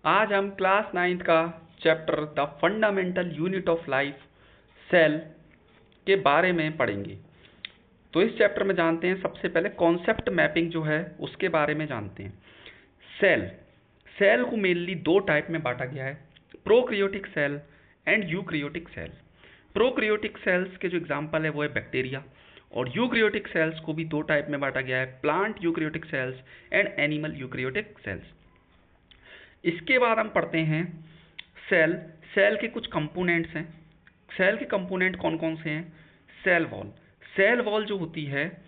आज हम class 9th का chapter the fundamental unit of life cell के बारे में पढ़ेंगे। तो इस चैप्टर में जानते हैं सबसे पहले कॉन्सेप्ट मैपिंग जो है उसके बारे में जानते हैं। सेल को मेनली दो टाइप में बांटा गया है, prokaryotic cell and eukaryotic cell. Prokaryotic cells के जो एग्जाम्पल है वो है बैक्टीरिया, और यूक्रियोटिक सेल्स को भी दो टाइप में बांटा गया है, plant eukaryotic cells and animal eukaryotic cells. इसके बाद हम पढ़ते हैं सेल के कुछ कंपोनेंट्स हैं। सेल के कंपोनेंट कौन कौन से हैं? सेल वॉल जो होती है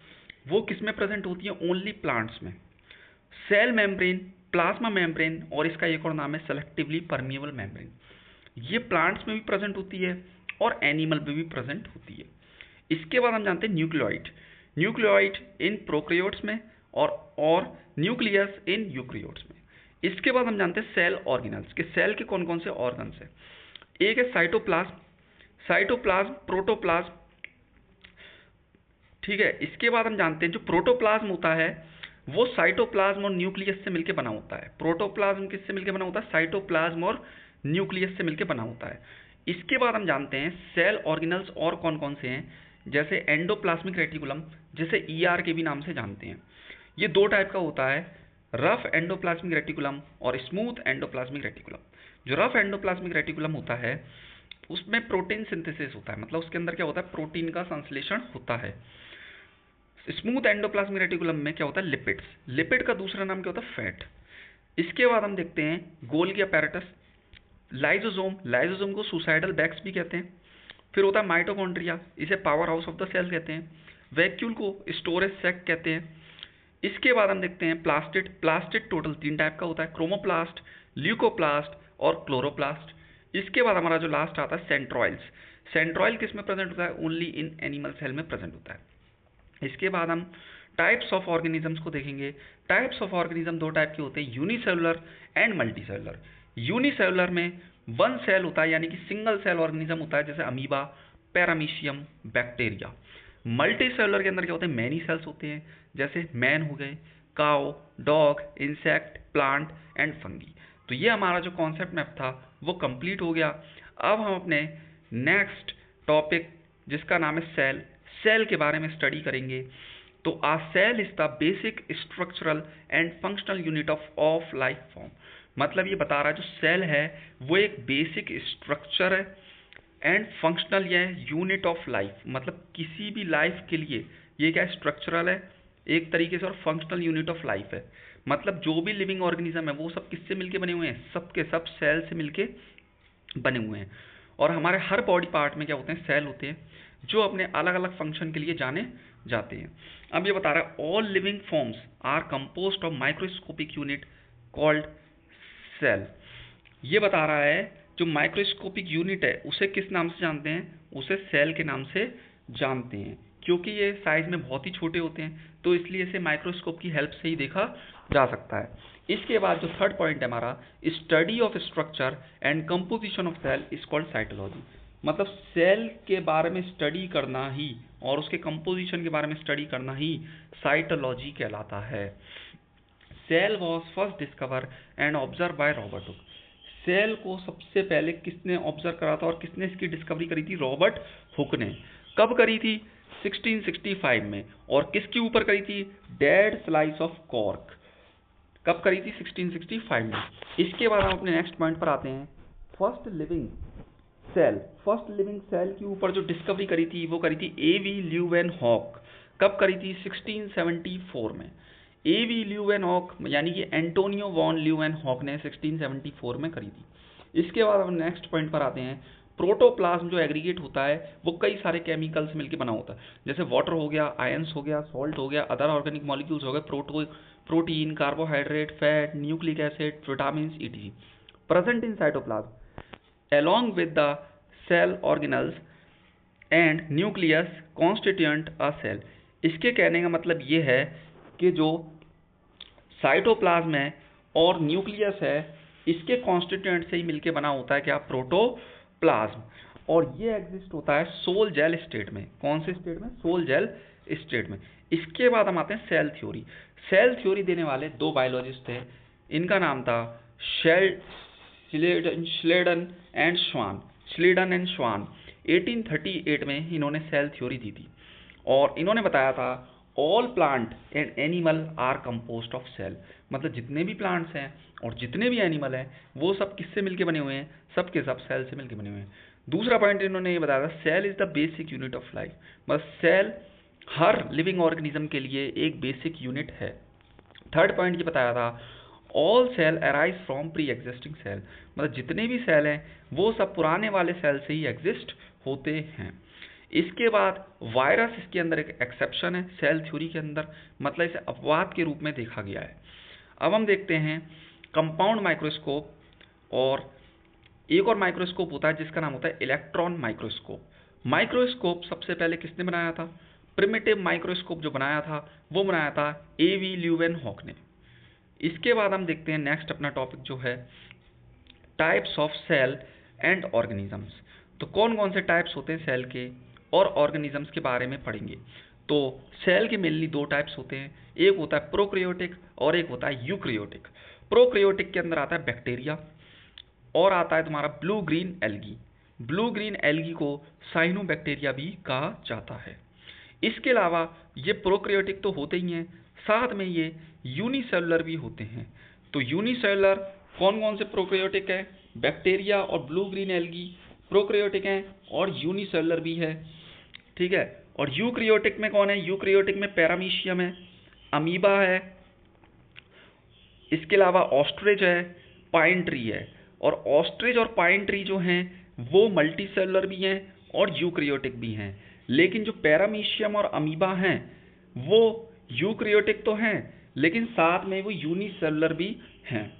वो किस में प्रेजेंट होती है? ओनली प्लांट्स में। सेल मेम्ब्रेन, प्लाज्मा मेम्ब्रेन, और इसका एक और नाम है सेलेक्टिवली परमिएबल मेम्ब्रेन। ये प्लांट्स में भी प्रेजेंट होती है और एनिमल में भी प्रेजेंट होती है। इसके बाद हम जानते हैं न्यूक्लियोइड इन प्रोकैरियोट्स में और न्यूक्लियस इन यूक्रियोट्स में। इसके बाद हम जानते हैं सेल ऑर्गेनल्स के सेल के कौन कौन से ऑर्गन्स हैं। एक है साइटोप्लाज्म, प्रोटोप्लाज्म, ठीक है। इसके बाद हम जानते हैं जो प्रोटोप्लाज्म होता है वो साइटोप्लाज्म और न्यूक्लियस से मिलकर बना होता है। प्रोटोप्लाज्म किससे मिलकर बना होता है? साइटोप्लाज्म और न्यूक्लियस से मिलकर बना होता है। इसके बाद हम जानते हैं सेल ऑर्गेनल्स और कौन कौन से हैं, जैसे एंडोप्लाज्मिक रेटिकुलम, जिसे ईआर के भी नाम से जानते हैं। ये दो टाइप का होता है, रफ एंडोप्लाज्मिक रेटिकुलम और स्मूथ एंडोप्लाज्मिक रेटिकुलम। जो रफ एंडोप्लाज्मिक रेटिकुलम होता है उसमें प्रोटीन सिंथेसिस होता है, मतलब उसके अंदर क्या होता है? प्रोटीन का संश्लेषण होता है। स्मूथ एंडोप्लाज्मिक रेटिकुलम में क्या होता है? लिपिड का दूसरा नाम क्या होता है? फैट। इसके बाद हम देखते हैं गोल्गी अपैरेटस, लाइजोसोम को सुसाइडल बैग्स भी कहते हैं। फिर होता है माइटोकॉन्ड्रिया, इसे power house of the cell कहते हैं। वैक्यूल को स्टोरेज सैक कहते हैं। इसके बाद हम देखते हैं प्लास्टिड टोटल तीन टाइप का होता है, क्रोमोप्लास्ट, ल्यूकोप्लास्ट और क्लोरोप्लास्ट। इसके बाद हमारा जो लास्ट आता है सेंट्रॉयल किस में प्रेजेंट होता है? ओनली इन एनिमल सेल में प्रेजेंट होता है। इसके बाद हम टाइप्स ऑफ ऑर्गेनिजम्स को देखेंगे। टाइप्स ऑफ ऑर्गेनिज्म दो टाइप के होते हैं, यूनिसेलुलर एंड मल्टीसेलुलर। यूनिसेलुलर में वन सेल होता है, यानी कि सिंगल सेल ऑर्गेनिज्म होता है, जैसे अमीबा, पैरामीशियम, बैक्टीरिया। मल्टीसेलुलर के अंदर क्या होते हैं? मैनी सेल्स होते हैं, जैसे मैन हो गए, cow, dog, insect, plant and fungi. तो ये हमारा जो कॉन्सेप्ट मैप था वो कंप्लीट हो गया। अब हम अपने नेक्स्ट टॉपिक जिसका नाम है सेल के बारे में स्टडी करेंगे। तो a cell is the basic structural and functional unit of life form. मतलब ये बता रहा है जो सेल है वो एक बेसिक स्ट्रक्चर है एंड फंक्शनल ये यूनिट ऑफ लाइफ, मतलब किसी भी लाइफ के लिए ये क्या स्ट्रक्चरल है एक तरीके से, और फंक्शनल यूनिट ऑफ लाइफ है। मतलब जो भी लिविंग ऑर्गेनिज्म है वो सब किससे मिलके बने हुए हैं? सब के सब सेल से मिलके बने हुए हैं। और हमारे हर बॉडी पार्ट में क्या होते हैं? सेल होते हैं, जो अपने अलग अलग फंक्शन के लिए जाने जाते हैं। अब ये बता रहा है all living forms are composed of microscopic unit called cell. ये बता रहा है जो माइक्रोस्कोपिक यूनिट है उसे किस नाम से जानते हैं? उसे सेल के नाम से जानते हैं, क्योंकि ये साइज में बहुत ही छोटे होते हैं, तो इसलिए इसे माइक्रोस्कोप की हेल्प से ही देखा जा सकता है। इसके बाद जो थर्ड पॉइंट है हमारा, study of structure and composition of cell is called cytology. मतलब सेल के बारे में स्टडी करना ही और उसके कंपोजिशन के बारे में स्टडी करना ही साइटोलॉजी कहलाता है। Cell was first discover and observe by Robert Hooke. Cell को सबसे पहले किसने ऑब्जर्व करा था और किसने इसकी डिस्कवरी करी थी? रॉबर्ट हुक ने। कब करी थी? 1665 में। और किसके ऊपर करी थी? Dead slice of cork. कब करी थी? 1665 में। इसके बाद हम अपने नेक्स्ट पॉइंट पर आते हैं, फर्स्ट लिविंग सेल के ऊपर जो डिस्कवरी करी थी वो करी थी A.V. ल्यूवेनहॉक। कब करी थी? 1674 में। A.V. ल्यूवेनहॉक यानी कि एंटोनियो वॉन ल्यूवेनहॉक ने 1674 में करी थी। इसके बाद हम नेक्स्ट पॉइंट पर आते हैं, प्रोटोप्लाज्म जो एग्रीगेट होता है वो कई सारे केमिकल से मिलकर बना होता है, जैसे वाटर हो गया, आयंस हो गया, सॉल्ट हो गया, अदर ऑर्गेनिक मॉलिक्यूल्स हो गए, protein, carbohydrate, fat, nucleic acid, vitamin etc. present in cytoplasm along with the cell organelles and nucleus constituent a cell। इसके कहने का मतलब ये है कि जो साइटोप्लाज्म है और न्यूक्लियस है इसके कॉन्स्टिट्यूएंट से ही मिलके बना होता है क्या? प्रोटोप्लाज्म। और ये एग्जिस्ट होता है सोल जेल स्टेट में। कौन से स्टेट में? सोल जेल स्टेट में। इसके बाद हम आते हैं सेल थ्योरी देने वाले दो बायोलॉजिस्ट थे, इनका नाम था श्लेडन एंड श्वान 1838 में इन्होंने सेल थ्योरी दी थी और इन्होंने बताया था all plant and animal are composed of cell, मतलब जितने भी प्लांट्स हैं और जितने भी एनिमल हैं वो सब किससे मिलके बने हुए हैं, सब के सब सेल से मिलके बने हुए हैं। दूसरा पॉइंट इन्होंने ये बताया था cell is the basic unit of life, मतलब सेल हर लिविंग ऑर्गेनिज्म के लिए एक बेसिक यूनिट है। थर्ड पॉइंट ये बताया था all cell arise from pre existing cell, मतलब जितने भी सेल हैं वो सब पुराने वाले सेल से ही एग्जिस्ट होते हैं। इसके बाद वायरस इसके अंदर एक एक्सेप्शन है सेल थ्योरी के अंदर, मतलब इसे अपवाद के रूप में देखा गया है। अब हम देखते हैं कंपाउंड माइक्रोस्कोप, और एक और माइक्रोस्कोप होता है जिसका नाम होता है इलेक्ट्रॉन माइक्रोस्कोप। माइक्रोस्कोप सबसे पहले किसने बनाया था, प्रिमिटिव माइक्रोस्कोप जो बनाया था वो बनाया था A.V. ल्यूवेनहॉक ने। इसके बाद हम देखते हैं नेक्स्ट अपना टॉपिक जो है types of cell and organisms. तो कौन कौन से टाइप्स होते हैं सेल के और ऑर्गेनिजम्स के बारे में पढ़ेंगे। तो सेल के मेनली दो टाइप्स होते हैं, एक होता है प्रोक्रियोटिक और एक होता है यूक्रियोटिक। प्रोक्रियोटिक के अंदर आता है बैक्टीरिया और आता है तुम्हारा blue green algae. Blue green algae को साइनोबैक्टीरिया भी कहा जाता है। इसके अलावा ये प्रोक्रियोटिक तो होते ही हैं, साथ में ये यूनिसेलुलर भी होते हैं। तो यूनिसेलुलर कौन कौन से प्रोक्रियोटिक है, बैक्टीरिया और ब्लू ग्रीन एल्गी प्रोक्रियोटिक हैं और यूनिसेलुलर भी है, ठीक है। और यूक्रियोटिक में कौन है, यूक्रियोटिक में पैरामीशियम है, अमीबा है, इसके अलावा ऑस्ट्रिच है, पाइन ट्री है। और ऑस्ट्रिच और पाइन ट्री जो हैं वो मल्टीसेलुलर भी हैं और यूक्रियोटिक भी हैं, लेकिन जो पैरामीशियम और अमीबा हैं वो यूक्रियोटिक तो हैं लेकिन साथ में वो यूनिसेलुलर भी हैं।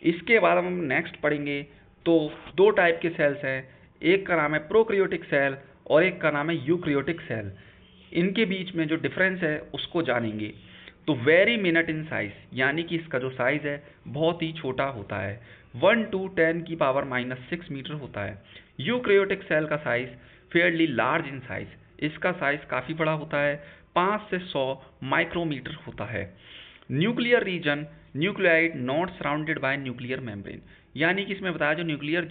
इसके बाद हम नेक्स्ट पढ़ेंगे तो दो टाइप के सेल्स हैं, एक का नाम है प्रोक्रियोटिक सेल और एक का नाम है यूक्रियोटिक सेल। इनके बीच में जो डिफरेंस है उसको जानेंगे। तो वेरी मिनट इन साइज, यानी कि इसका जो साइज है बहुत ही छोटा होता है, 1 to 10 की पावर -6 मीटर होता है। यूक्रियोटिक सेल का size fairly large in size, इसका साइज काफ़ी बड़ा होता है, 5 से 100 माइक्रोमीटर होता है। Nuclear region nuclide not surrounded by nuclear membrane, यानी कि इसमें बताया जो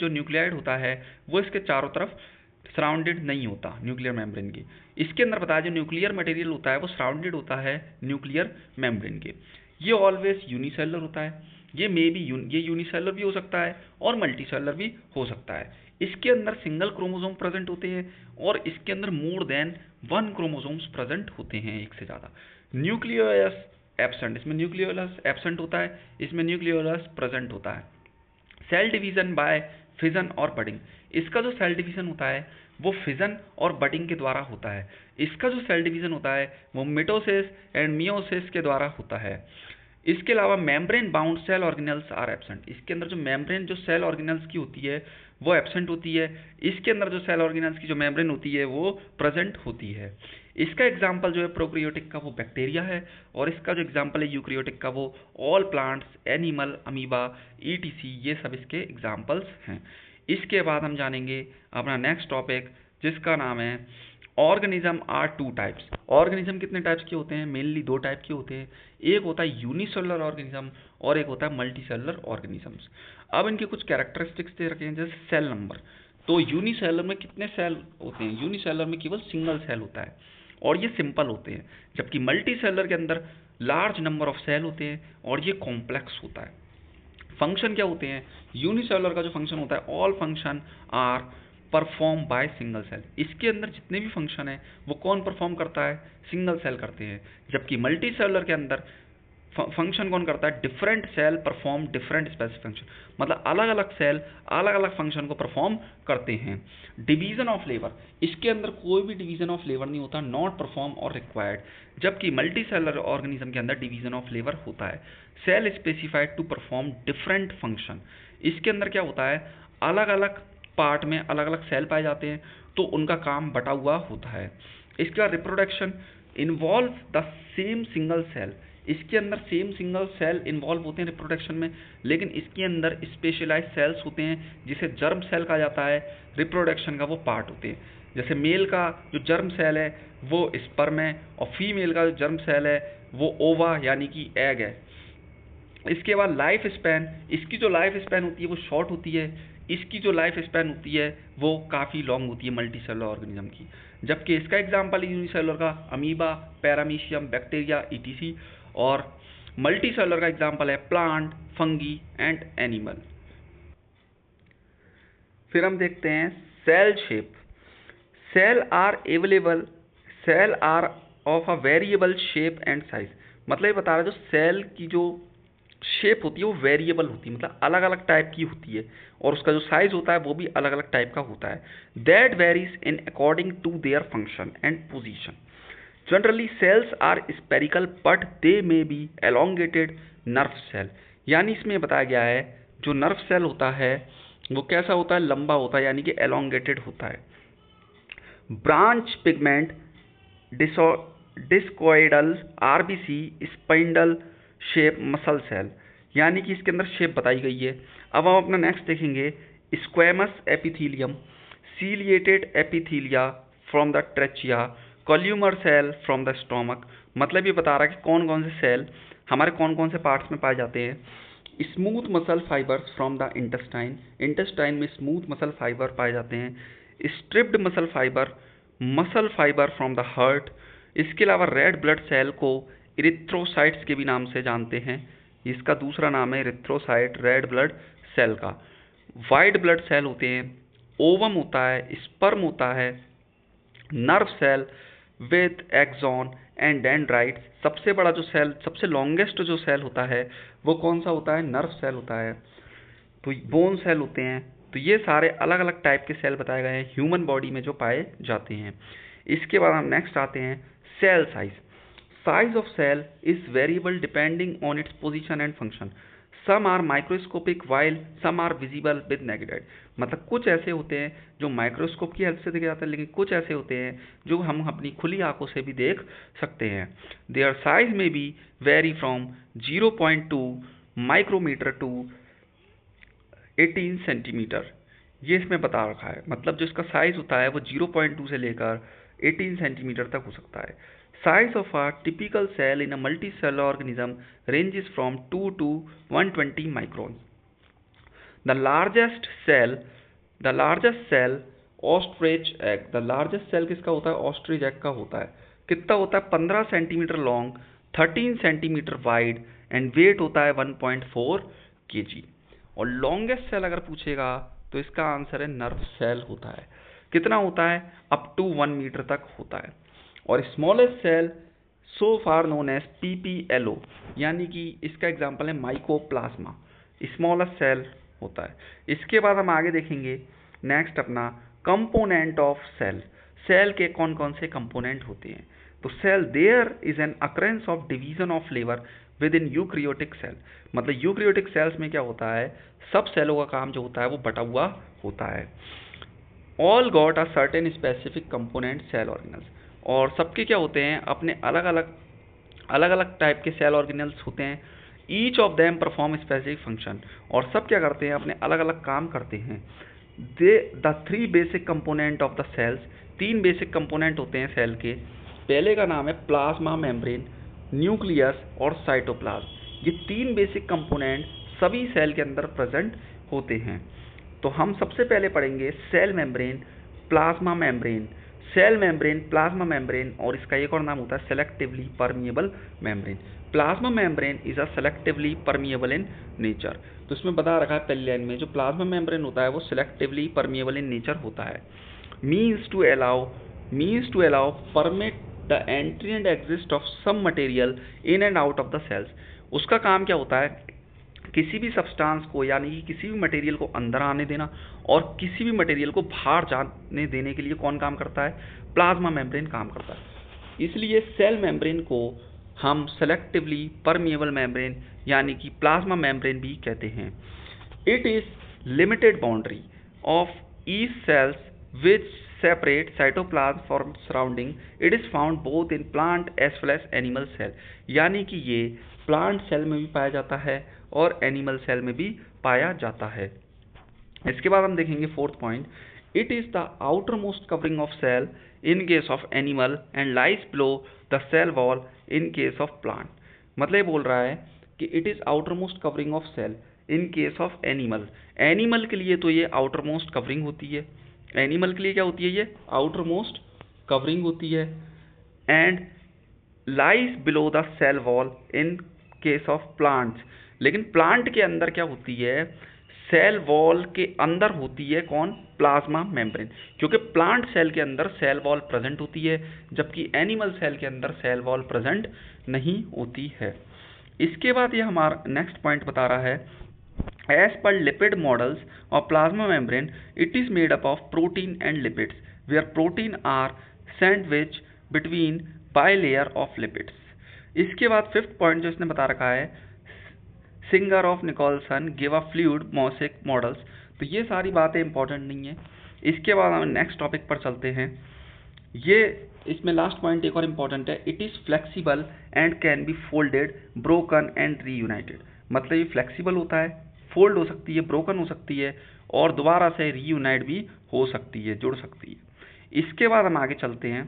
न्यूक्लियाइड होता है वो इसके चारों तरफ सराउंडेड नहीं होता न्यूक्लियर मेम्ब्रेन के। इसके अंदर बताया जो न्यूक्लियर मटेरियल होता है वो सराउंडेड होता है न्यूक्लियर मेम्ब्रेन के। ये ऑलवेज यूनिसेलुलर होता है, ये ये यूनिसेलुलर भी हो सकता है और मल्टीसेलुलर भी हो सकता है। इसके अंदर सिंगल क्रोमोसोम प्रेजेंट होते हैं और इसके अंदर मोर देन 1 क्रोमोसोम्स प्रेजेंट होते हैं, एक से ज़्यादा। न्यूक्लियोलस एब्सेंट, इसमें न्यूक्लियोलस एब्सेंट होता है, इसमें न्यूक्लियोलस प्रेजेंट होता है। सेल डिवीजन बाय फिजन और बडिंग, इसका जो सेल डिवीजन होता है वो फिजन और बडिंग के द्वारा होता है। इसका जो सेल डिवीजन होता है वो मिटोसिस एंड मियोसिस के द्वारा होता है। इसके अलावा membrane bound cell organelles are absent, इसके अंदर जो मेम्ब्रेन जो सेल ऑर्गेनेल्स की होती है वो एब्सेंट होती है, इसके अंदर जो सेल ऑर्गेनेल्स की जो मेम्ब्रेन होती है वो प्रेजेंट होती है। इसका एग्जाम्पल जो है प्रोक्रियोटिक का वो बैक्टीरिया है और इसका जो एग्जाम्पल है यूक्रियोटिक का वो all plants, animal, amoeba, ETC, ये सब इसके एग्जाम्पल्स हैं। इसके बाद हम जानेंगे अपना नेक्स्ट टॉपिक जिसका नाम है ऑर्गेनिज्म आर 2 टाइप्स। ऑर्गेनिज्म कितने टाइप्स के होते हैं, मेनली 2 टाइप के होते हैं, एक होता है यूनिसेलुलर ऑर्गेनिज्म और एक होता है मल्टीसेलुलर ऑर्गेनिजम्स। अब इनके कुछ कैरेक्टरिस्टिक्स दे रखे हैं, जैसे सेल नंबर। तो यूनिसेलुलर में कितने सेल होते हैं, यूनिसेलुलर में केवल सिंगल सेल होता है और ये सिंपल होते हैं, जबकि मल्टीसेलुलर के अंदर लार्ज नंबर ऑफ सेल होते हैं और ये कॉम्प्लेक्स होता है। फंक्शन क्या होते हैं, यूनिसेलुलर का जो फंक्शन होता है all function are perform by single cell, इसके अंदर जितने भी फंक्शन है वो कौन परफॉर्म करता है, सिंगल सेल करते हैं। जबकि मल्टीसेलुलर के अंदर फंक्शन कौन करता है, different cell perform different specific function, मतलब अलग अलग सेल अलग अलग फंक्शन को परफॉर्म करते हैं। डिवीजन ऑफ लेबर, इसके अंदर कोई भी डिवीजन ऑफ लेबर नहीं होता, नॉट परफॉर्म और रिक्वायर्ड, जबकि मल्टीसेलुलर ऑर्गेनिज्म के अंदर डिवीजन ऑफ लेबर होता है। Cell specified to perform different function, इसके अंदर क्या होता है, अलग अलग पार्ट में अलग अलग सेल पाए जाते हैं तो उनका काम बटा हुआ होता है। इसके बाद reproduction involve the same single cell, इसके अंदर सेम सिंगल सेल इन्वॉल्व होते हैं रिप्रोडक्शन में, लेकिन इसके अंदर स्पेशलाइज सेल्स होते हैं जिसे जर्म सेल कहा जाता है, रिप्रोडक्शन का वो पार्ट होते हैं। जैसे मेल का जो जर्म सेल है वो स्पर्म है और फीमेल का जो जर्म सेल है वो ओवा यानी कि एग है। इसके बाद लाइफ स्पैन, इसकी जो लाइफ स्पैन होती है वो शॉर्ट होती है, इसकी जो लाइफ स्पैन होती है वो काफ़ी लॉन्ग होती है मल्टी सेलुलर ऑर्गेनिज्म की। जबकि इसका एग्जाम्पल है यूनिसेलुलर का अमीबा, पैरामीशियम, बैक्टीरिया, ईटीसी, और मल्टी सेलुलर का एग्जाम्पल है प्लांट, फंगी एंड एनिमल। फिर हम देखते हैं cell shape. Cell are of a variable shape and size. मतलब ये बता रहा है जो सेल की जो शेप होती है वो वेरिएबल होती है, मतलब अलग अलग टाइप की होती है, और उसका जो साइज होता है वो भी अलग अलग टाइप का होता है। That varies in according to their function and position. Generally cells are spherical but they may be elongated nerve cell. यानी इसमें बताया गया है जो नर्व सेल होता है वो कैसा होता है, लंबा होता है, यानी कि एलोंगेटेड होता है। Branch pigment discoidal RBC spindle shape muscle cell, यानी कि इसके अंदर शेप बताई गई है। अब हम अपना नेक्स्ट देखेंगे squamous epithelium, ciliated epithelia from the trachea, columnar cell from the stomach. मतलब ये बता रहा है कि कौन कौन से सेल हमारे कौन कौन से पार्ट्स में पाए जाते हैं। Smooth muscle fibres from the intestine, intestine में स्मूथ मसल फाइबर पाए जाते हैं। Striped muscle fibre from the heart. इसके अलावा रेड ब्लड सेल को इरिथ्रोसाइट्स के भी नाम से जानते हैं, इसका दूसरा नाम है इरिथ्रोसाइट रेड ब्लड सेल का। वाइट ब्लड सेल होते हैं, ओवम होता है, स्पर्म होता है, nerve cell with axon and dendrite. सबसे बड़ा जो सेल, सबसे लॉन्गेस्ट जो सेल होता है वो कौन सा होता है, नर्व सेल होता है। तो बोन सेल होते हैं। तो ये सारे अलग अलग टाइप के सेल बताए गए हैं ह्यूमन बॉडी में जो पाए जाते हैं। इसके बाद हम नेक्स्ट आते हैं cell size. Size of cell is variable depending on its position and function. Some are microscopic while some are visible with naked eye. मतलब कुछ ऐसे होते हैं जो माइक्रोस्कोप की हेल्प से देखे जाते हैं, लेकिन कुछ ऐसे होते हैं जो हम अपनी खुली आंखों से भी देख सकते हैं। Their size may be vary from 0.2 micrometre to 18 centimetre. ये इसमें बता रखा है, मतलब जो इसका साइज होता है वो 0.2 से लेकर 18 सेंटीमीटर तक हो सकता है। Size of a typical cell in a multicellular organism ranges from 2 to 120 micron. The largest cell ostrich egg. The largest cell किसका होता है, ऑस्ट्रिच एग का होता है। कितना होता है, 15 centimetre long, 13 centimetre wide and weight होता है 1.4 kg। और लॉन्गेस्ट सेल अगर पूछेगा तो इसका आंसर है नर्व सेल होता है। कितना होता है, अप टू 1 मीटर तक होता है। और स्मॉलेस्ट सेल सो फार नोन एज PPLO, यानी कि इसका एग्जांपल है माइकोप्लाज्मा, स्मॉलेस्ट सेल होता है। इसके बाद हम आगे देखेंगे नेक्स्ट अपना कंपोनेंट ऑफ सेल। सेल के कौन कौन से कंपोनेंट होते हैं। तो cell there is an occurrence of division of flavour with in eukaryotic cell. मतलब यूक्रियोटिक सेल्स में क्या होता है, सब सेलों का काम जो होता है वो बटा हुआ होता है। All got a certain specific component cell organelles. और सबके क्या होते हैं, अपने अलग अलग टाइप के सेल ऑर्गेनल्स होते हैं। Each of them perform specific function. और सब क्या करते हैं, अपने अलग अलग काम करते हैं। The 3 basic component of the cells. 3 basic component होते हैं सेल के। पहले का नाम है प्लाज्मा मेम्ब्रेन, न्यूक्लियस और साइटोप्लाज्म। ये 3 बेसिक कंपोनेंट सभी सेल के अंदर प्रेजेंट होते हैं। तो हम सबसे पहले पढ़ेंगे cell membrane, plasma membrane, cell membrane, plasma membrane, और इसका एक और नाम होता है selectively permeable membrane. Plasma membrane is a selectively permeable in nature. तो इसमें बता रखा है पहली लाइन में जो प्लाज्मा मेम्ब्रेन होता है वो सेलेक्टिवली परमिएबल इन नेचर होता है। Means to allow permit the entry and exist of some material in and out of the cells. उसका काम क्या होता है, किसी भी सब्सटेंस को यानी कि किसी भी मटेरियल को अंदर आने देना और किसी भी मटेरियल को बाहर जाने देने के लिए कौन काम करता है, प्लाज्मा मेम्ब्रेन काम करता है। इसलिए सेल मेम्ब्रेन को हम सेलेक्टिवली परमिएबल मेम्ब्रेन यानी कि प्लाज्मा मेम्ब्रेन भी कहते हैं। It is limited boundary of each cells which separate cytoplasm from surrounding. It is found both in plant as well as animal cell. यानी कि ये प्लांट सेल में भी पाया जाता है और एनिमल सेल में भी पाया जाता है। इसके बाद हम देखेंगे 4th point. It is the outer most covering of cell in case of animal and lies below the cell wall in case of plant. मतलब ये बोल रहा है कि it is outer most covering of cell in case of animal. Animal के लिए तो ये आउटर मोस्ट कवरिंग होती है, एनिमल के लिए क्या होती है, ये आउटर मोस्ट कवरिंग होती है। And lies below the cell wall in case of plants. लेकिन प्लांट के अंदर क्या होती है, सेल वॉल के अंदर होती है कौन, प्लाज्मा मेम्ब्रेन, क्योंकि प्लांट सेल के अंदर सेल वॉल प्रेजेंट होती है, जबकि एनिमल सेल के अंदर सेल वॉल प्रेजेंट नहीं होती है। इसके बाद ये हमारा नेक्स्ट पॉइंट बता रहा है, as per lipid models of plasma membrane it is made up of protein and lipids where protein are sandwich between bilayer of lipids. इसके बाद फिफ्थ पॉइंट जो इसने बता रखा है, Singer of Nicolson give a fluid mosaic models. तो ये सारी बातें इंपॉर्टेंट नहीं है। इसके बाद हम नेक्स्ट टॉपिक पर चलते हैं। ये इसमें लास्ट पॉइंट एक और इम्पॉर्टेंट है, it is flexible and can be folded broken and reunited. मतलब ये फ्लेक्सिबल होता है, फोल्ड हो सकती है, ब्रोकन हो सकती है और दोबारा से रीयूनाइट भी हो सकती है, जुड़ सकती है। इसके बाद हम आगे चलते हैं,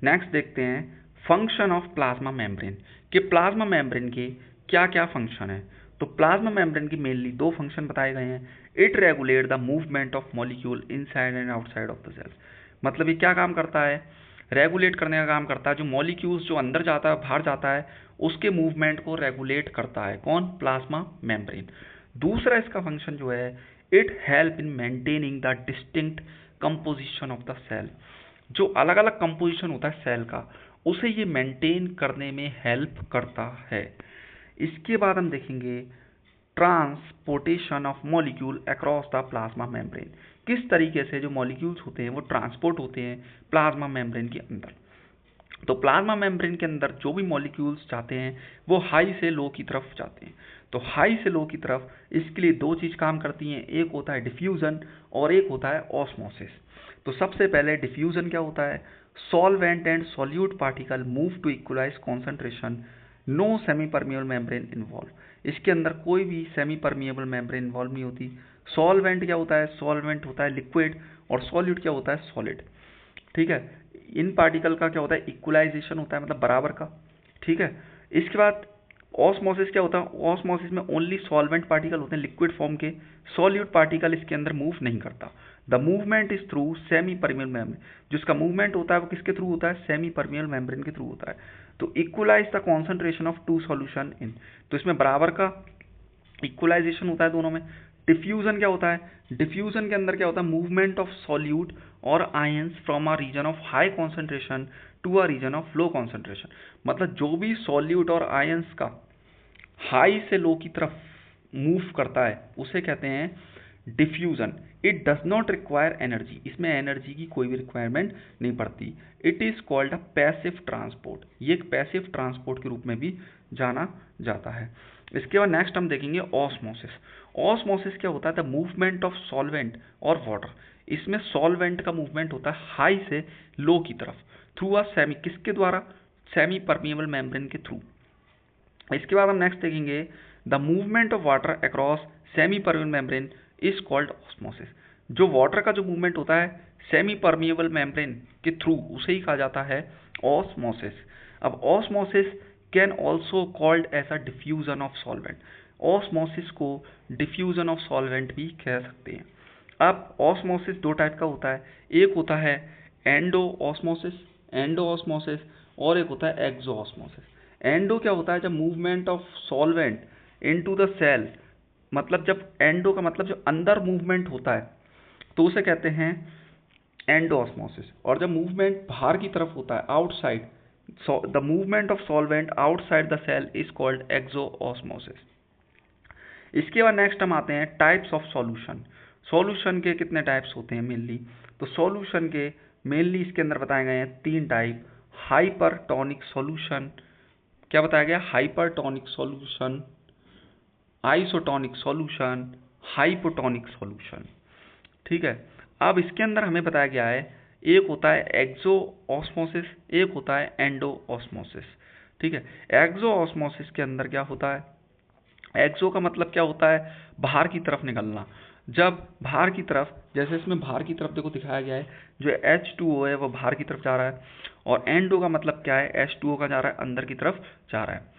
नेक्स्ट देखते हैं फंक्शन ऑफ प्लाज्मा मेम्ब्रेन, कि प्लाज्मा मेम्ब्रेन के क्या क्या फंक्शन है। तो प्लाज्मा मेम्ब्रेन की मेनली दो फंक्शन बताए गए हैं, it regulate the movement of molecule inside and outside of the cell. मतलब ये क्या काम करता है, रेगुलेट करने का काम करता है, जो मॉलिक्यूल्स जो अंदर जाता है बाहर जाता है उसके मूवमेंट को रेगुलेट करता है कौन, प्लाज्मा मेम्ब्रेन। दूसरा इसका फंक्शन जो है, it help in maintaining the distinct composition of the cell. जो अलग अलग कंपोजिशन होता है सेल का, उसे ये मेंटेन करने में हेल्प करता है। इसके बाद हम देखेंगे transportation of molecule across the plasma membrane, किस तरीके से जो मॉलिक्यूल्स होते हैं वो ट्रांसपोर्ट होते हैं प्लाज्मा मेम्ब्रेन के अंदर। तो प्लाज्मा मेम्ब्रेन के अंदर जो भी मॉलिक्यूल्स जाते हैं वो हाई से लो की तरफ जाते हैं। तो हाई से लो की तरफ इसके लिए दो चीज़ काम करती हैं, एक होता है डिफ्यूज़न और एक होता है ऑस्मोसिस। तो सबसे पहले डिफ्यूज़न क्या होता है, solvent and solute particle move to equalise concentration, no semi permeable membrane involve. इसके अंदर कोई भी सेमी परमिएबल मेम्ब्रेन इन्वॉल्व नहीं होती। सॉल्वेंट क्या होता है, सॉल्वेंट होता है लिक्विड और सॉल्यूट क्या होता है, सॉलिड। ठीक है, इन पार्टिकल का क्या होता है, इक्वलाइजेशन होता है, मतलब बराबर का। ठीक है, इसके बाद ऑस्मोसिस क्या होता है, ऑस्मोसिस में ओनली सॉल्वेंट पार्टिकल होते हैं लिक्विड फॉर्म के, सॉल्यूट पार्टिकल इसके अंदर मूव नहीं करता। The movement is through semi permeable membrane, जिसका मूवमेंट होता है वो किसके थ्रू होता है, सेमी परमिएबल मेम्ब्रेन के थ्रू होता है। तो equalise the concentration of two solution in, तो इसमें बराबर का इक्वलाइजेशन होता है दोनों में। डिफ्यूजन क्या होता है, डिफ्यूजन के अंदर क्या होता है, मूवमेंट ऑफ सॉल्यूट और ions from a region of high concentration to a region of low concentration. मतलब जो भी सॉल्यूट और आयंस का हाई से लो की तरफ मूव करता है उसे कहते हैं diffusion. It does not require energy, इसमें एनर्जी की कोई भी रिक्वायरमेंट नहीं पड़ती। It is called a passive transport, ये एक पैसिव ट्रांसपोर्ट के रूप में भी जाना जाता है। इसके बाद नेक्स्ट हम देखेंगे ऑस्मोसिस। ऑस्मोसिस क्या होता है, द मूवमेंट ऑफ सॉल्वेंट और वाटर। इसमें सॉल्वेंट का मूवमेंट होता है हाई से लो की तरफ थ्रू अ सेमी, किसके द्वारा, सेमी परमिएबल मेम्ब्रेन के थ्रू। इसके बाद हम नेक्स्ट देखेंगे the movement of water across semi permeable membrane is called osmosis. जो वाटर का जो मूवमेंट होता है सेमी परमिएबल मेम्ब्रेन के थ्रू उसे ही कहा जाता है ऑस्मोसिस। अब osmosis can also called as a diffusion of solvent, osmosis को डिफ्यूजन ऑफ सॉल्वेंट भी कह सकते हैं। अब ऑस्मोसिस दो टाइप का होता है, एक होता है एंडो ऑस्मोसिस, एंडो ऑस्मोसिस, और एक होता है एक्सो ऑस्मोसिस। एंडो क्या होता है, जब movement of solvent into the cell, मतलब जब एंडो का मतलब जो अंदर मूवमेंट होता है तो उसे कहते हैं एंडो ऑस्मोसिस, और जब मूवमेंट बाहर की तरफ होता है outside, the movement of solvent outside the cell is called exo osmosis. इसके बाद नेक्स्ट हम आते हैं टाइप्स ऑफ सॉल्यूशन। सॉल्यूशन के कितने टाइप्स होते हैं मेनली, तो सॉल्यूशन के मेनली इसके अंदर बताए गए हैं तीन टाइप। हाइपरटोनिक सॉल्यूशन, क्या बताया गया, hypertonic solution, isotonic solution, hypotonic solution. ठीक है, अब इसके अंदर हमें बताया गया है एक होता है एक्सो ऑस्मोसिस, एक होता है एंडो ऑस्मोसिस। ठीक है, एक्सो ऑस्मोसिस के अंदर क्या होता है, एक्सो का मतलब क्या होता है, बाहर की तरफ निकलना। जब बाहर की तरफ, जैसे इसमें बाहर की तरफ देखो दिखाया गया है, जो H2O है वो बाहर की तरफ जा रहा है, और एंडो का मतलब क्या है, H2O का जा रहा है अंदर की तरफ जा रहा है।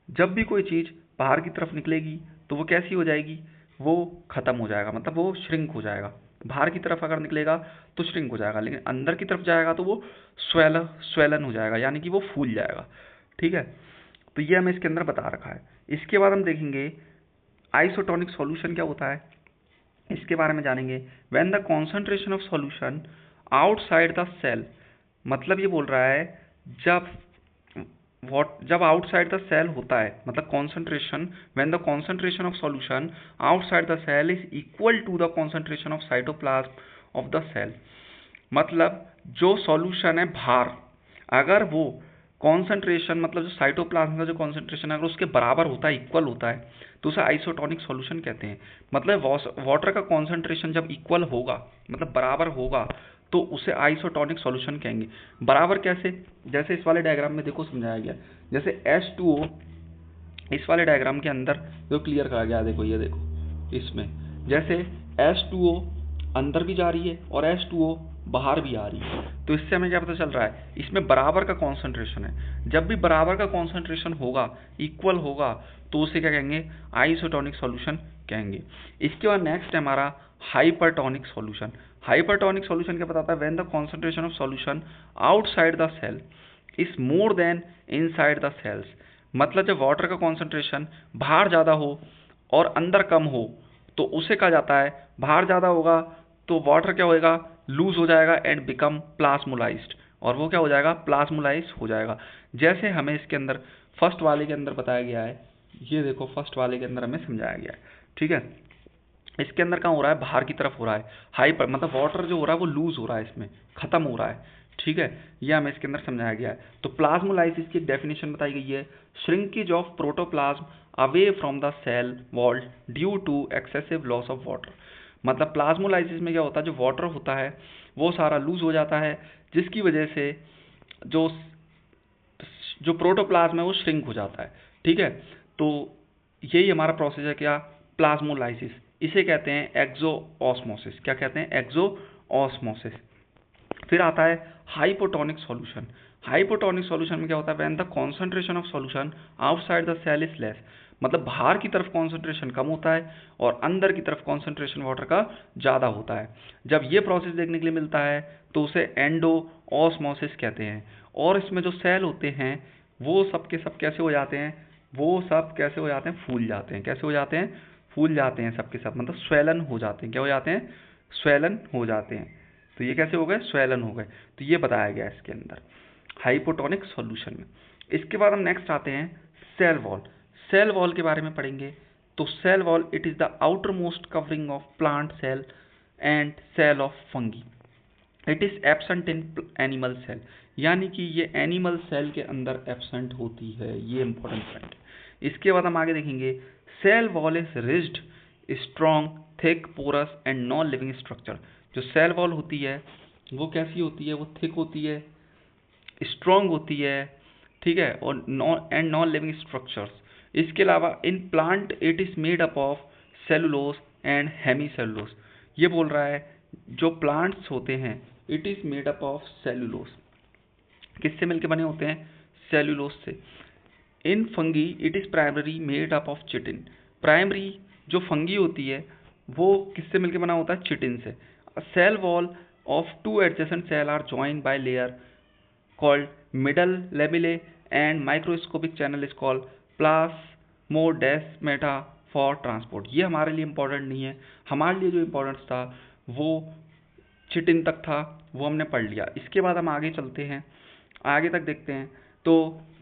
जब भी कोई चीज़ बाहर की तरफ निकलेगी तो वो कैसी हो जाएगी, वो ख़त्म हो जाएगा, मतलब वो श्रिंक हो जाएगा। बाहर की तरफ अगर निकलेगा तो श्रिंक हो जाएगा, लेकिन अंदर की तरफ जाएगा तो वो स्वेलन हो जाएगा, यानी कि वो फूल जाएगा। ठीक है, तो ये हमें इसके अंदर बता रखा है। इसके बाद हम देखेंगे आइसोटोनिक सॉल्यूशन क्या होता है, इसके बारे में जानेंगे। When the concentration of solution outside the cell, मतलब ये बोल रहा है जब जब आउटसाइड द सेल होता है, मतलब concentration, when the concentration of solution outside the cell is equal to the concentration of cytoplasm of the cell, मतलब जो सॉल्यूशन है बाहर, अगर वो कॉन्सेंट्रेशन, मतलब जो साइटोप्लाज्म का जो कॉन्सेंट्रेशन है अगर उसके बराबर होता है, इक्वल होता है, तो उसे आइसोटोनिक सॉल्यूशन कहते हैं। मतलब वाटर का कॉन्सेंट्रेशन जब इक्वल होगा, मतलब बराबर होगा, तो उसे आइसोटोनिक सॉल्यूशन कहेंगे। बराबर कैसे, जैसे इस वाले डायग्राम में देखो समझाया गया, जैसे H2O इस वाले डायग्राम के अंदर जो क्लियर करा गया, देखो ये देखो, इसमें जैसे H2O अंदर भी जा रही है और H2O बाहर भी आ रही है, तो इससे हमें क्या पता चल रहा है, इसमें बराबर का कॉन्सेंट्रेशन है। जब भी बराबर का कॉन्सेंट्रेशन होगा, इक्वल होगा, तो उसे क्या कहेंगे, आइसोटोनिक सॉल्यूशन कहेंगे। इसके बाद नेक्स्ट है हमारा हाइपरटोनिक सॉल्यूशन। हाइपरटोनिक सॉल्यूशन क्या बताता है, when the concentration of solution outside the cell is more than inside the cells, मतलब जब वाटर का कॉन्सेंट्रेशन बाहर ज़्यादा हो और अंदर कम हो, तो उसे कहा जाता है, बाहर ज़्यादा होगा तो वाटर क्या होएगा, लूज हो जाएगा एंड बिकम प्लाज्मोलाइज्ड, और वो क्या हो जाएगा, प्लाज्मोलाइज हो जाएगा। जैसे हमें इसके अंदर फर्स्ट वाले के अंदर बताया गया है, ये देखो फर्स्ट वाले के अंदर हमें समझाया गया है। ठीक है, इसके अंदर कहाँ हो रहा है, बाहर की तरफ हो रहा है, हाइपर, मतलब वाटर जो हो रहा है वो लूज हो रहा है, इसमें खत्म हो रहा है। ठीक है, ये हमें इसके अंदर समझाया गया है। तो प्लाज्मोलाइसिस की डेफिनेशन बताई गई है, shrinkage of protoplasm away from the cell wall due to excessive loss of water, मतलब प्लाज्मोलाइसिस में क्या होता है, जो वाटर होता है वो सारा लूज हो जाता है, जिसकी वजह से जो जो प्रोटोप्लाज्म है वो श्रिंक हो जाता है। ठीक है, तो यही हमारा प्रोसेस है क्या, प्लाज्मोलाइसिस। इसे कहते हैं एक्सोऑस्मोसिस। क्या कहते हैं, एक्सोऑस्मोसिस। फिर आता है हाइपोटोनिक सॉल्यूशन। हाइपोटोनिक सॉल्यूशन में क्या होता है, when the concentration of solution outside the cell is less, मतलब बाहर की तरफ कॉन्सेंट्रेशन कम होता है और अंदर की तरफ कॉन्सेंट्रेशन वाटर का ज़्यादा होता है। जब ये प्रोसेस देखने के लिए मिलता है तो उसे एंडोऑस्मोसिस कहते हैं। और इसमें जो सेल होते हैं वो सब के सब कैसे हो जाते हैं, वो सब कैसे हो जाते हैं, फूल जाते हैं। कैसे हो जाते हैं, फूल जाते हैं सब के सब, मतलब स्वेलन हो जाते हैं। क्या हो जाते हैं, स्वेलन हो जाते हैं। तो ये कैसे हो गए, स्वेलन हो गए। तो ये बताया गया है इसके अंदर हाइपोटोनिक सॉल्यूशन में। इसके बाद हम नेक्स्ट आते हैं सेल वॉल। सेल वॉल के बारे में पढ़ेंगे। तो cell wall, it is the outer most covering of plant cell and cell of fungi. It is absent in animal cell, यानी कि ये एनिमल सेल के अंदर एब्सेंट होती है। ये इंपॉर्टेंट पॉइंट है। इसके बाद हम आगे देखेंगे, cell wall is rigid, strong, thick, porous and non living structure. जो सेल वॉल होती है वो कैसी होती है, वो थिक होती है, स्ट्रॉन्ग होती है, ठीक है, और नॉन लिविंग स्ट्रक्चर्स। इसके अलावा in plant it is made up of cellulose and hemicellulose. ये बोल रहा है जो प्लांट्स होते हैं it is made up of cellulose, किससे मिलके बने होते हैं, सेलुलोस से। In fungi it is primary made up of chitin. Primary जो फंगी होती है वो किससे मिलके बना होता है, चिटिन से। Cell wall of two adjacent cell are joined by layer called middle lamellae and microscopic channel is called plasmodesmata for transport। ये हमारे लिए इम्पोर्टेंट नहीं है, हमारे लिए जो इम्पोर्टेंट था वो चिटिन तक था, वो हमने पढ़ लिया। इसके बाद हम आगे चलते हैं, आगे तक देखते हैं। तो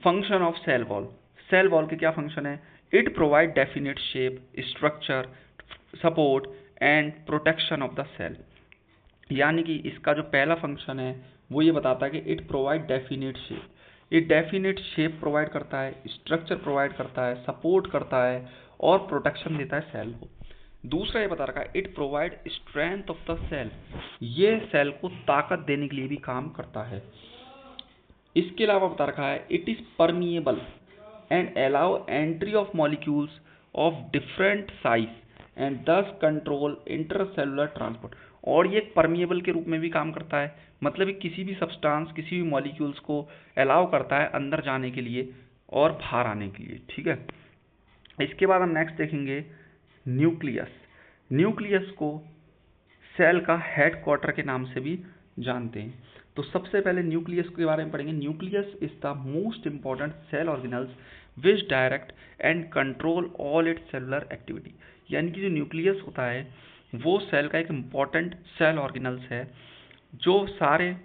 function of cell wall, cell wall के क्या फंक्शन है, it provide definite shape, structure, support and protection of the cell. यानी कि इसका जो पहला फंक्शन है वो ये बताता है कि it provide definite shape, it definite shape provide करता है, स्ट्रक्चर प्रोवाइड करता है, सपोर्ट करता है और प्रोटेक्शन देता है सेल को। दूसरा ये बता रखा है it provide strength of the cell, ये सेल को ताकत देने के लिए भी काम करता है। इसके अलावा बता रखा है it is permeable and allow entry of molecules of different size and दस कंट्रोल इंटरसेलुलर ट्रांसपोर्ट। और ये परमिएबल के रूप में भी काम करता है, मतलब किसी भी सब्सटेंस, किसी भी मॉलिक्यूल्स को अलाउ करता है अंदर जाने के लिए और बाहर आने के लिए, ठीक है। इसके बाद हम नेक्स्ट देखेंगे न्यूक्लियस। न्यूक्लियस को सेल का हेड क्वार्टर के नाम से भी जानते हैं। तो सबसे पहले न्यूक्लियस के बारे में पढ़ेंगे। Nucleus is the most important cell organelles which direct and control all its cellular activity. यानी कि जो न्यूक्लियस होता है वो सेल का एक इम्पॉर्टेंट सेल ऑर्गेनल्स है जो सारे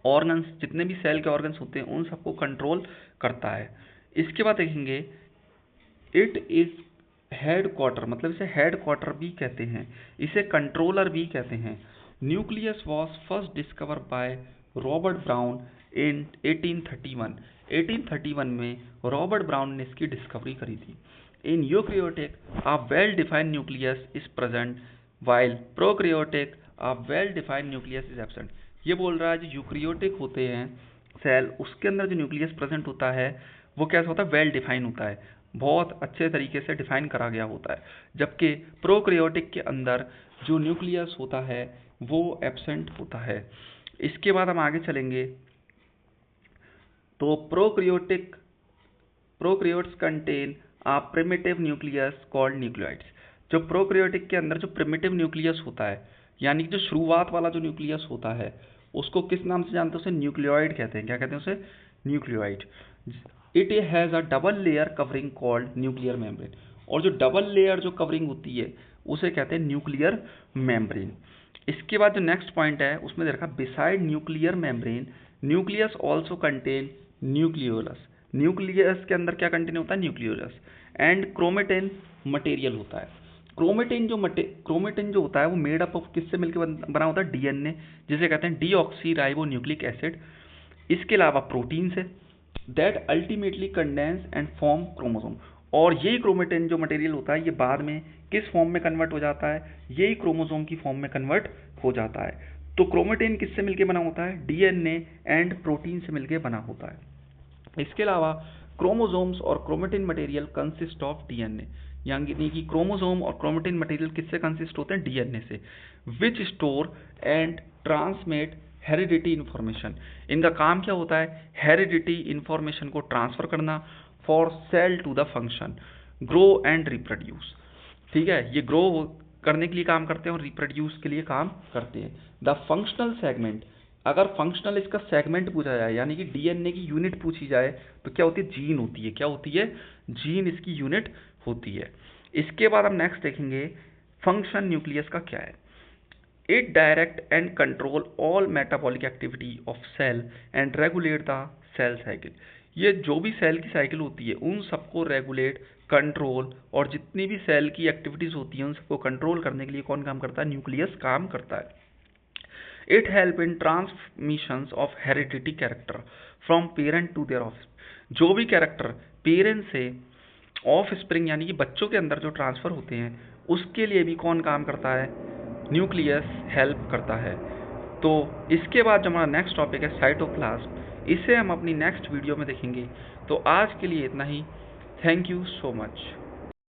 ऑर्गन्स, जितने भी सेल के ऑर्गन्स होते हैं उन सबको कंट्रोल करता है। इसके बाद देखेंगे इट इज हेड क्वार्टर, मतलब इसे हेड क्वार्टर भी कहते हैं, इसे कंट्रोलर भी कहते हैं। Nucleus was first discover by Robert brown इन 1831। 1831 में रॉबर्ट ब्राउन ने इसकी डिस्कवरी करी थी। In eukaryotic a well defined nucleus is present while prokaryotic a well defined nucleus is absent. ये बोल रहा है जो यूकैरियोटिक होते हैं सेल, उसके अंदर जो न्यूक्लियस प्रेजेंट होता है वो कैसा होता है, वेल डिफाइन होता है, बहुत अच्छे तरीके से डिफाइन करा गया होता है। जबकि प्रोकैरियोटिक के अंदर जो न्यूक्लियस होता है वो एब्सेंट होता है। इसके बाद हम आगे चलेंगे तो prokaryotes contain a primitive nucleus called nucleoids. जो प्रोकैरियोटिक के अंदर जो प्रिमिटिव न्यूक्लियस होता है, यानी कि जो शुरुआत वाला जो न्यूक्लियस होता है, उसको किस नाम से जानते हैं, उसे न्यूक्लियोइड कहते हैं। क्या कहते हैं उसे, nucleoid. It has a double layer covering called nuclear membrane. और जो डबल लेयर जो कवरिंग होती है उसे कहते हैं न्यूक्लियर मेम्ब्रेन। इसके बाद जो नेक्स्ट पॉइंट है उसमें देखा beside nuclear membrane nucleus also contain nucleolus. Nucleus के अंदर क्या कंटेन होता है, न्यूक्लियोलस। एंड क्रोमेटिन मटेरियल होता है। क्रोमेटिन जो होता है वो मेड अप ऑफ किससे मिलकर बना होता है, डीएनए, जिसे कहते हैं डीऑक्सी राइबो न्यूक्लिक एसिड। इसके अलावा protein say that ultimately condense and form chromosome. और यही क्रोमेटिन जो मटेरियल होता है ये बाद में किस फॉर्म में कन्वर्ट हो जाता है, यही क्रोमोसोम की फॉर्म में कन्वर्ट हो जाता है। तो क्रोमेटिन किससे मिलकर बना होता है, डीएनए एंड प्रोटीन से मिलकर बना होता है। इसके अलावा क्रोमोसोम्स और chromatin material consist of DNA, यानी कि क्रोमोसोम और क्रोमेटिन मटेरियल किससे कंसिस्ट होते हैं, डीएनए से, which store and transmit heredity information. इनका काम क्या होता है, हेरिडिटी इन्फॉर्मेशन को ट्रांसफर करना for cell to the function grow and reproduce. ठीक है, ये ग्रो करने के लिए काम करते हैं और रिप्रोड्यूस के लिए काम करते हैं। द फंक्शनल सेगमेंट, अगर फंक्शनल इसका सेगमेंट पूछा जाए यानी कि डीएनए की यूनिट पूछी जाए तो क्या होती है, जीन होती है। क्या होती है, जीन इसकी यूनिट होती है। इसके बाद हम नेक्स्ट देखेंगे फंक्शन न्यूक्लियस का क्या है। It direct and control all metabolic activity of cell and regulate the cell cycle. ये जो भी सेल की साइकिल होती है उन सबको रेगुलेट, कंट्रोल, और जितनी भी सेल की एक्टिविटीज होती हैं उन सबको कंट्रोल करने के लिए कौन काम करता है, न्यूक्लियस काम करता है। It help in transmissions of heredity character from parent to their offspring. जो भी कैरेक्टर पेरेंट से ऑफ स्प्रिंग यानी कि बच्चों के अंदर जो ट्रांसफर होते हैं उसके लिए भी कौन काम करता है, न्यूक्लियस हेल्प करता है। तो इसके बाद जो हमारा नेक्स्ट टॉपिक है साइटोप्लाज्म, इसे हम अपनी नेक्स्ट वीडियो में देखेंगे। तो आज के लिए इतना ही। Thank you so much.